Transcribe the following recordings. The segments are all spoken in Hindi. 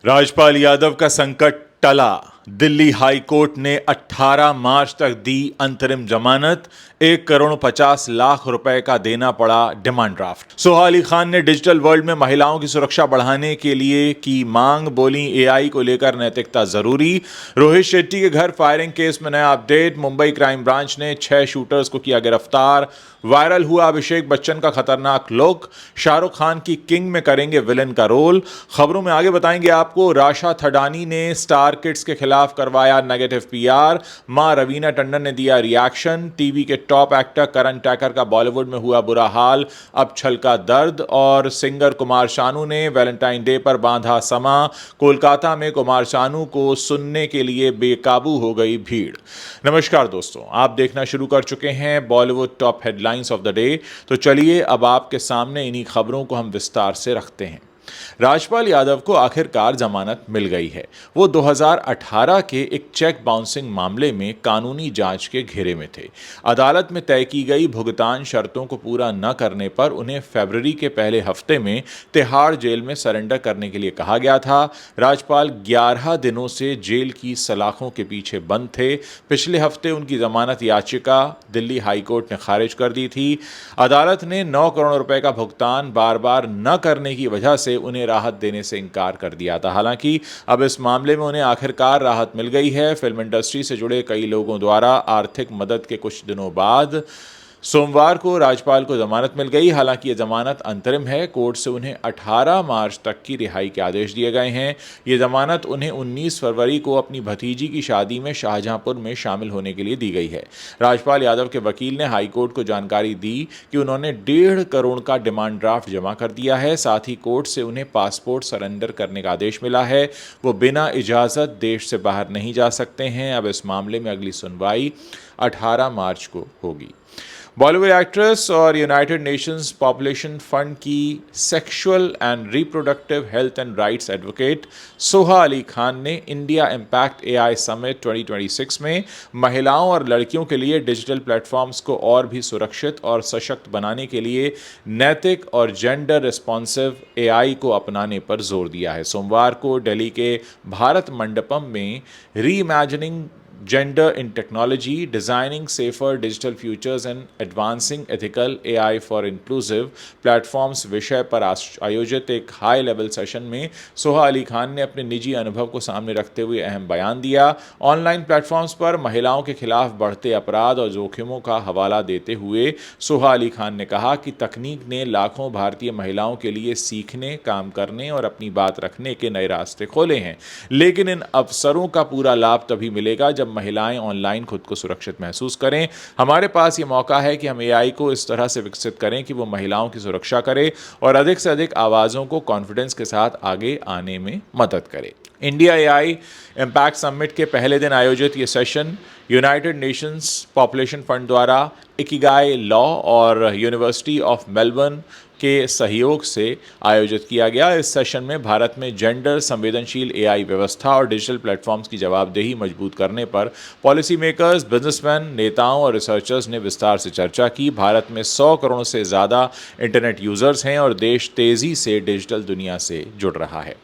राजपाल यादव का संकट टला। दिल्ली हाई कोर्ट ने 18 मार्च तक दी अंतरिम जमानत। 1,50,00,000 रुपए का देना पड़ा डिमांड ड्राफ्ट। सोहा अली खान ने डिजिटल वर्ल्ड में महिलाओं की सुरक्षा बढ़ाने के लिए की मांग। बोली, एआई को लेकर नैतिकता जरूरी। रोहित शेट्टी के घर फायरिंग केस में नया अपडेट। मुंबई क्राइम ब्रांच ने 6 शूटर्स को किया गिरफ्तार। वायरल हुआ अभिषेक बच्चन का खतरनाक लुक। शाहरुख खान की किंग में करेंगे विलन का रोल। खबरों में आगे बताएंगे आपको, राशा थडानी ने स्टार किड्स के खिलाफ करवाया नेगेटिव पीआर। मां रवीना टंडन ने दिया रिएक्शन। टीवी के टॉप एक्टर करण टैकर का बॉलीवुड में हुआ बुरा हाल, अब छलका दर्द। और सिंगर कुमार शानू ने वैलेंटाइन डे पर बांधा समा। कोलकाता में कुमार शानू को सुनने के लिए बेकाबू हो गई भीड़। नमस्कार दोस्तों, आप देखना शुरू कर चुके हैं Bollywood top headlines of the day. तो चलिए अब आपके सामने इन्हीं खबरों को हम विस्तार से रखते हैं। राजपाल यादव को आखिरकार जमानत मिल गई है। वो 2018 के एक चेक बाउंसिंग मामले में कानूनी जांच के घेरे में थे। अदालत में तय की गई भुगतान शर्तों को पूरा न करने पर उन्हें फरवरी के पहले हफ्ते में तिहाड़ जेल में सरेंडर करने के लिए कहा गया था। राजपाल 11 दिनों से जेल की सलाखों के पीछे बंद थे। पिछले हफ्ते उनकी जमानत याचिका दिल्ली हाईकोर्ट ने खारिज कर दी थी। अदालत ने 9 करोड़ रुपए का भुगतान बार बार न करने की वजह से उन्हें राहत देने से इनकार कर दिया था। हालांकि अब इस मामले में उन्हें आखिरकार राहत मिल गई है। फिल्म इंडस्ट्री से जुड़े कई लोगों द्वारा आर्थिक मदद के कुछ दिनों बाद सोमवार को राजपाल को जमानत मिल गई। हालांकि यह जमानत अंतरिम है। कोर्ट से उन्हें 18 मार्च तक की रिहाई के आदेश दिए गए हैं। ये जमानत उन्हें 19 फरवरी को अपनी भतीजी की शादी में शाहजहांपुर में शामिल होने के लिए दी गई है। राजपाल यादव के वकील ने हाईकोर्ट को जानकारी दी कि उन्होंने 1.5 करोड़ का डिमांड ड्राफ्ट जमा कर दिया है। साथ ही कोर्ट से उन्हें पासपोर्ट सरेंडर करने का आदेश मिला है। वो बिना इजाज़त देश से बाहर नहीं जा सकते हैं। अब इस मामले में अगली सुनवाई 18 मार्च को होगी। बॉलीवुड एक्ट्रेस और यूनाइटेड नेशंस पॉपुलेशन फंड की sexual and reproductive health and rights advocate Soha Ali Khan ने इंडिया इम्पैक्ट एआई समिट 2026 में महिलाओं और लड़कियों के लिए डिजिटल प्लेटफॉर्म्स को और भी सुरक्षित और सशक्त बनाने के लिए नैतिक और जेंडर रिस्पॉन्सिव एआई को अपनाने पर जोर दिया है। सोमवार को दिल्ली के भारत मंडपम में री-इमेजिनिंग Gender in Technology, Designing Safer Digital Futures and Advancing Ethical AI for Inclusive Platforms विषय पर आयोजित एक हाई लेवल सेशन में सोहा अली खान ने अपने निजी अनुभव को सामने रखते हुए अहम बयान दिया। ऑनलाइन प्लेटफॉर्म्स पर महिलाओं के खिलाफ बढ़ते अपराध और जोखिमों का हवाला देते हुए सोहा अली खान ने कहा कि तकनीक ने लाखों भारतीय महिलाओं के लिए सीखने, काम करने और अपनी बात रखने के नए रास्ते खोले हैं, लेकिन इन अवसरों का पूरा लाभ तभी मिलेगा जब महिलाएं ऑनलाइन खुद को सुरक्षित महसूस करें। हमारे पास ये मौका है कि हम एआई को इस तरह से विकसित करें कि वो महिलाओं की सुरक्षा करे और अधिक से अधिक आवाज़ों को कॉन्फिडेंस के साथ आगे आने में मदद करे। इंडिया एआई इम्पैक्ट समिट के पहले दिन आयोजित ये session United Nations population fund द्वारा इकिगाई लॉ और यूनिवर्सिटी ऑफ मेलबर्न के सहयोग से आयोजित किया गया। इस सेशन में भारत में जेंडर संवेदनशील एआई व्यवस्था और डिजिटल प्लेटफॉर्म्स की जवाबदेही मजबूत करने पर पॉलिसी मेकर्स, बिजनेसमैन, नेताओं और रिसर्चर्स ने विस्तार से चर्चा की। भारत में 100 करोड़ से ज़्यादा इंटरनेट यूजर्स हैं और देश तेज़ी से डिजिटल दुनिया से जुड़ रहा है।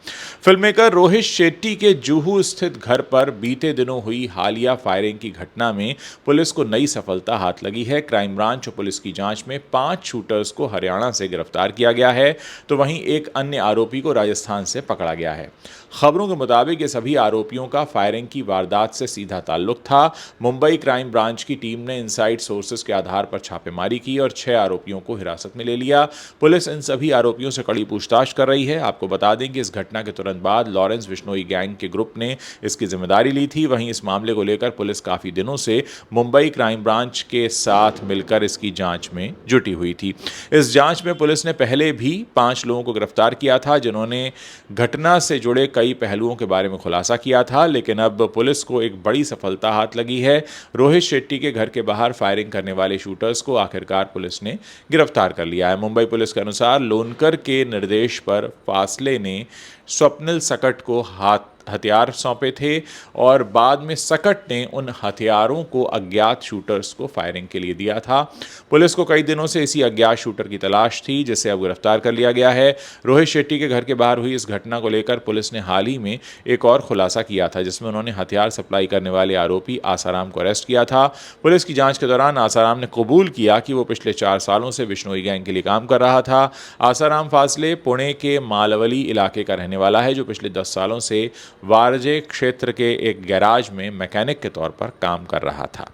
फिल्म मेकर रोहित शेट्टी के जुहू स्थित घर पर बीते दिनों हुई हालिया फायरिंग की घटना में पुलिस को नई सफलता हाथ लगी है। क्राइम ब्रांच और पुलिस की जांच में 5 शूटर्स को हरियाणा से गिरफ्तार किया गया है, तो वहीं एक अन्य आरोपी को राजस्थान से पकड़ा गया है। खबरों के मुताबिक ये सभी आरोपियों का फायरिंग की वारदात से सीधा ताल्लुक था। मुंबई क्राइम ब्रांच की टीम ने इनसाइड सोर्सेज के आधार पर छापेमारी की और 6 आरोपियों को हिरासत में ले लिया। पुलिस इन सभी आरोपियों से कड़ी पूछताछ कर रही है। आपको बता दें कि इस घटना के तुरंत बाद लॉरेंस बिश्नोई गैंग के ग्रुप ने इसकी जिम्मेदारी ली थी। वहीं इस मामले को लेकर पुलिस काफी दिनों से मुंबई क्राइम ब्रांच के साथ मिलकर इसकी जांच में जुटी हुई थी। इस जांच में पुलिस ने पहले भी 5 लोगों को गिरफ्तार किया था, जिन्होंने घटना से जुड़े कई पहलुओं के बारे में खुलासा किया था। लेकिन अब पुलिस को एक बड़ी सफलता हाथ लगी है। रोहित शेट्टी के घर के बाहर फायरिंग करने वाले शूटर्स को आखिरकार पुलिस ने गिरफ्तार कर लिया है। मुंबई पुलिस के अनुसार लोनकर के निर्देश पर फासले ने स्वप्निल सकट को हाथ हथियार सौंपे थे और बाद में सकट ने उन हथियारों को अज्ञात शूटर्स को फायरिंग के लिए दिया था। पुलिस को कई दिनों से इसी अज्ञात शूटर की तलाश थी, जिसे अब गिरफ्तार कर लिया गया है। रोहित शेट्टी के घर के बाहर हुई इस घटना को लेकर पुलिस ने हाल ही में एक और खुलासा किया था, जिसमें उन्होंने हथियार सप्लाई करने वाले आरोपी आसाराम को अरेस्ट किया था। पुलिस की जांच के दौरान आसाराम ने कबूल किया कि वो पिछले 4 सालों से बिश्नोई गैंग के लिए काम कर रहा था। आसाराम फासले पुणे के मालवली इलाके का रहने वाला है, जो पिछले 10 सालों से वारजे क्षेत्र के एक गैराज में मैकेनिक के तौर पर काम कर रहा था।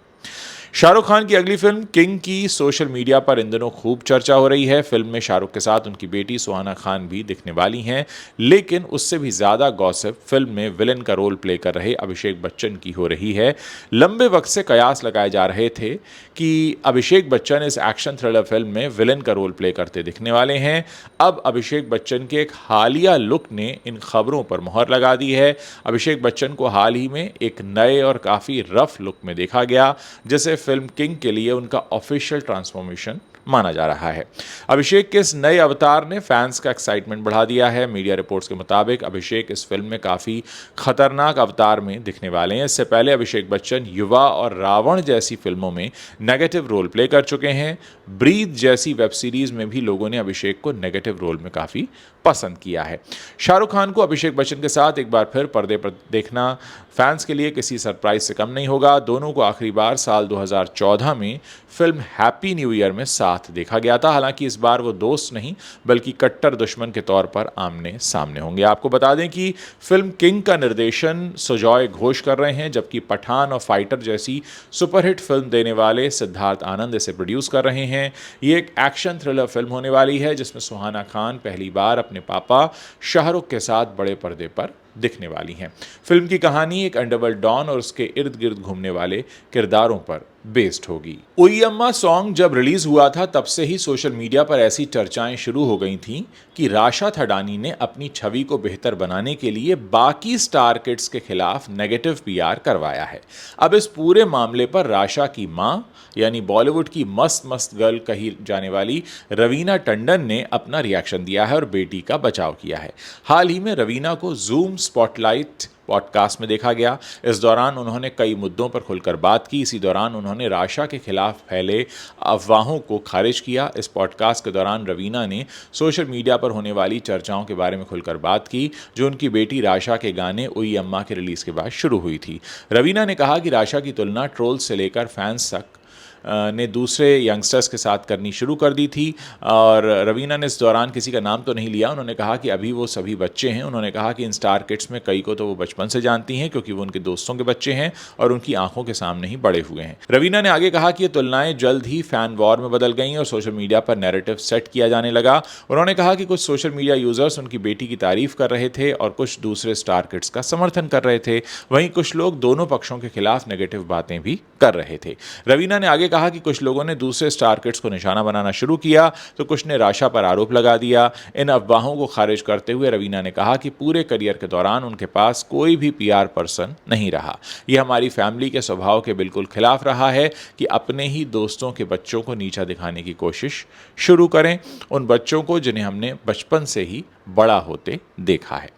शाहरुख खान की अगली फिल्म किंग की सोशल मीडिया पर इन दिनों खूब चर्चा हो रही है। फिल्म में शाहरुख के साथ उनकी बेटी सुहाना खान भी दिखने वाली हैं, लेकिन उससे भी ज़्यादा गॉसिप फिल्म में विलेन का रोल प्ले कर रहे अभिषेक बच्चन की हो रही है। लंबे वक्त से कयास लगाए जा रहे थे कि अभिषेक बच्चन इस एक्शन थ्रिलर फिल्म में विलेन का रोल प्ले करते दिखने वाले हैं। अब अभिषेक बच्चन के एक हालिया लुक ने इन खबरों पर मोहर लगा दी है। अभिषेक बच्चन को हाल ही में एक नए और काफ़ी रफ लुक में देखा गया, जिसे फिल्म किंग के लिए उनका ऑफिशियल ट्रांसफॉर्मेशन माना जा रहा है। अभिषेक के इस नए अवतार ने फैंस का एक्साइटमेंट बढ़ा दिया है। मीडिया रिपोर्ट्स के मुताबिक अभिषेक इस फिल्म में काफ़ी खतरनाक अवतार में दिखने वाले हैं। इससे पहले अभिषेक बच्चन युवा और रावण जैसी फिल्मों में नेगेटिव रोल प्ले कर चुके हैं। ब्रीथ जैसी वेब सीरीज में भी लोगों ने अभिषेक को नेगेटिव रोल में काफ़ी पसंद किया है। शाहरुख खान को अभिषेक बच्चन के साथ एक बार फिर पर्दे पर देखना फैंस के लिए किसी सरप्राइज से कम नहीं होगा। दोनों को आखिरी बार साल 2014 में फिल्म हैप्पी न्यू ईयर में साथ देखा गया था। हालांकि इस बार वो दोस्त नहीं बल्कि कट्टर दुश्मन के तौर पर आमने सामने होंगे। आपको बता दें कि फिल्म किंग का निर्देशन सुजॉय घोष कर रहे हैं, जबकि पठान और फाइटर जैसी सुपरहिट फिल्म देने वाले सिद्धार्थ आनंद इसे प्रोड्यूस कर रहे हैं। ये एक एक्शन थ्रिलर फिल्म होने वाली है, जिसमें सुहाना खान पहली बार अपने पापा शाहरुख के साथ बड़े पर्दे पर दिखने वाली हैं। फिल्म की कहानी एक अंडरवर्ल्ड डॉन और उसके इर्द गिर्द घूमने वाले किरदारों पर बेस्ड होगी। ओयम्मा सॉन्ग जब रिलीज हुआ था, तब से ही सोशल मीडिया पर ऐसी चर्चाएं शुरू हो गई थीं कि राशा थडानी ने अपनी छवि को बेहतर बनाने के लिए बाकी स्टार किड्स के खिलाफ नेगेटिव पीआर करवाया है। अब इस पूरे मामले पर राशा की मां यानी बॉलीवुड की मस्त मस्त गर्ल कही जाने वाली रवीना टंडन ने अपना रिएक्शन दिया है और बेटी का बचाव किया है। हाल ही में रवीना को जूम स्पॉटलाइट पॉडकास्ट में देखा गया। इस दौरान उन्होंने कई मुद्दों पर खुलकर बात की। इसी दौरान उन्होंने राशा के खिलाफ फैले अफवाहों को खारिज किया। इस पॉडकास्ट के दौरान रवीना ने सोशल मीडिया पर होने वाली चर्चाओं के बारे में खुलकर बात की, जो उनकी बेटी राशा के गाने ओई अम्मा के रिलीज के बाद शुरू हुई थी। रवीना ने कहा कि राशा की तुलना ट्रोल्स से लेकर फैंस तक ने दूसरे यंगस्टर्स के साथ करनी शुरू कर दी थी। और रवीना ने इस दौरान किसी का नाम तो नहीं लिया। उन्होंने कहा कि अभी वो सभी बच्चे हैं। उन्होंने कहा कि इन स्टार किड्स में कई को तो वो बचपन से जानती हैं, क्योंकि वो उनके दोस्तों के बच्चे हैं और उनकी आंखों के सामने ही बड़े हुए हैं। रवीना ने आगे कहा कि ये तुलनाएं जल्द ही फैन वॉर में बदल गई और सोशल मीडिया पर नैरेटिव सेट किया जाने लगा। उन्होंने कहा कि कुछ सोशल मीडिया यूजर्स उनकी बेटी की तारीफ कर रहे थे और कुछ दूसरे स्टार किड्स का समर्थन कर रहे थे। वहीं कुछ लोग दोनों पक्षों के खिलाफ नेगेटिव बातें भी कर रहे थे। रवीना ने आगे कहा कि कुछ लोगों ने दूसरे स्टार किड्स को निशाना बनाना शुरू किया, तो कुछ ने राशा पर आरोप लगा दिया। इन अफवाहों को खारिज करते हुए रवीना ने कहा कि पूरे करियर के दौरान उनके पास कोई भी पीआर पर्सन नहीं रहा। यह हमारी फैमिली के स्वभाव के बिल्कुल खिलाफ रहा है कि अपने ही दोस्तों के बच्चों को नीचा दिखाने की कोशिश शुरू करें, उन बच्चों को जिन्हें हमने बचपन से ही बड़ा होते देखा है।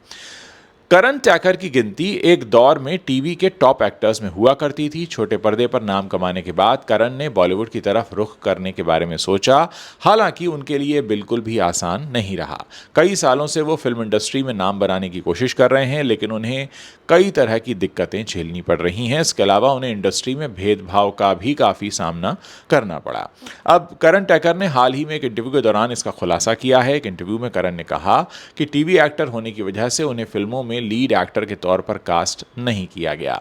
करण टैकर की गिनती एक दौर में टीवी के टॉप एक्टर्स में हुआ करती थी। छोटे पर्दे पर नाम कमाने के बाद करण ने बॉलीवुड की तरफ रुख करने के बारे में सोचा। हालांकि उनके लिए बिल्कुल भी आसान नहीं रहा। कई सालों से वो फिल्म इंडस्ट्री में नाम बनाने की कोशिश कर रहे हैं, लेकिन उन्हें कई तरह की दिक्कतें झेलनी पड़ रही हैं। इसके अलावा उन्हें इंडस्ट्री में भेदभाव का भी काफ़ी सामना करना पड़ा। अब करण टैकर ने हाल ही में एक इंटरव्यू के दौरान इसका खुलासा किया है। एक इंटरव्यू में करण ने कहा कि टीवी एक्टर होने की वजह से उन्हें फिल्मों में लीड एक्टर के तौर पर कास्ट नहीं किया गया।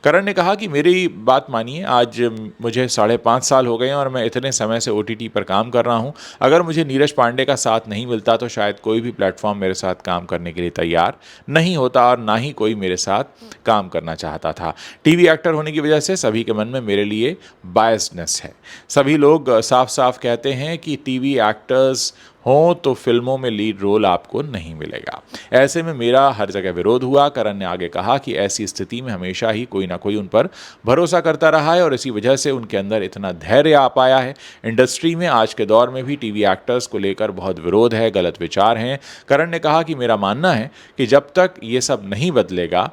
करण ने कहा कि मेरी बात मानिए, आज मुझे 5.5 साल हो गए हैं और मैं इतने समय से OTT पर काम कर रहा हूं। अगर मुझे नीरज पांडे का साथ नहीं मिलता तो शायद कोई भी प्लेटफॉर्म मेरे साथ काम करने के लिए तैयार नहीं होता और ना ही कोई मेरे साथ काम करना चाहता था। टीवी एक्टर होने की वजह से सभी के मन में मेरे लिए बायसनेस है। सभी लोग साफ साफ कहते हैं कि टीवी एक्टर्स हो तो फिल्मों में लीड रोल आपको नहीं मिलेगा। ऐसे में मेरा हर जगह विरोध हुआ। करण ने आगे कहा कि ऐसी स्थिति में हमेशा ही कोई ना कोई उन पर भरोसा करता रहा है और इसी वजह से उनके अंदर इतना धैर्य आ पाया है। इंडस्ट्री में आज के दौर में भी टीवी एक्टर्स को लेकर बहुत विरोध है, गलत विचार हैं। करण ने कहा कि मेरा मानना है कि जब तक ये सब नहीं बदलेगा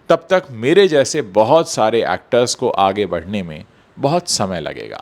तब तक मेरे जैसे बहुत सारे एक्टर्स को आगे बढ़ने में बहुत समय लगेगा।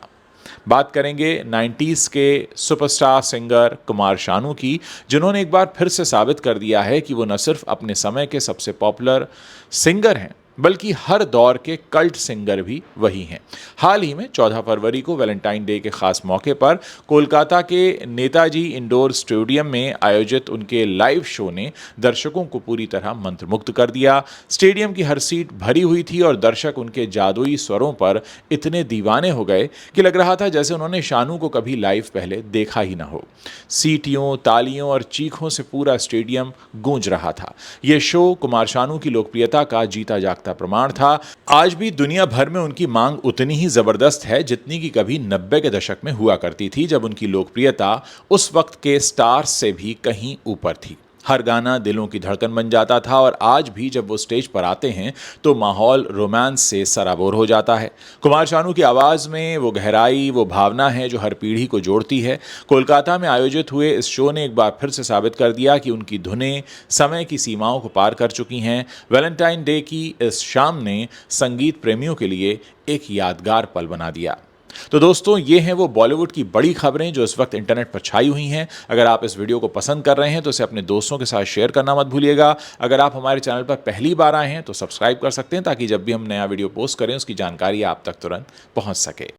बात करेंगे 90s के सुपरस्टार सिंगर कुमार शानू की, जिन्होंने एक बार फिर से साबित कर दिया है कि वो न सिर्फ अपने समय के सबसे पॉपुलर सिंगर हैं बल्कि हर दौर के कल्ट सिंगर भी वही हैं। हाल ही में 14 फरवरी को वैलेंटाइन डे के खास मौके पर कोलकाता के नेताजी इंडोर स्टेडियम में आयोजित उनके लाइव शो ने दर्शकों को पूरी तरह मंत्रमुग्ध कर दिया। स्टेडियम की हर सीट भरी हुई थी और दर्शक उनके जादुई स्वरों पर इतने दीवाने हो गए कि लग रहा था जैसे उन्होंने शानू को कभी लाइव पहले देखा ही ना हो। सीटियों, तालियों और चीखों से पूरा स्टेडियम गूंज रहा था। यह शो कुमार शानू की लोकप्रियता का जीता जागता प्रमाण था। आज भी दुनिया भर में उनकी मांग उतनी ही जबरदस्त है जितनी कि कभी 90 के दशक में हुआ करती थी, जब उनकी लोकप्रियता उस वक्त के स्टार्स से भी कहीं ऊपर थी। हर गाना दिलों की धड़कन बन जाता था और आज भी जब वो स्टेज पर आते हैं तो माहौल रोमांस से सराबोर हो जाता है। कुमार शानू की आवाज़ में वो गहराई, वो भावना है जो हर पीढ़ी को जोड़ती है। कोलकाता में आयोजित हुए इस शो ने एक बार फिर से साबित कर दिया कि उनकी धुनें समय की सीमाओं को पार कर चुकी हैं। वैलेंटाइन डे की इस शाम ने संगीत प्रेमियों के लिए एक यादगार पल बना दिया। तो दोस्तों, ये हैं वो बॉलीवुड की बड़ी खबरें जो इस वक्त इंटरनेट पर छाई हुई हैं। अगर आप इस वीडियो को पसंद कर रहे हैं तो इसे अपने दोस्तों के साथ शेयर करना मत भूलिएगा। अगर आप हमारे चैनल पर पहली बार आए हैं तो सब्सक्राइब कर सकते हैं ताकि जब भी हम नया वीडियो पोस्ट करें उसकी जानकारी आप तक तुरंत पहुंच सके।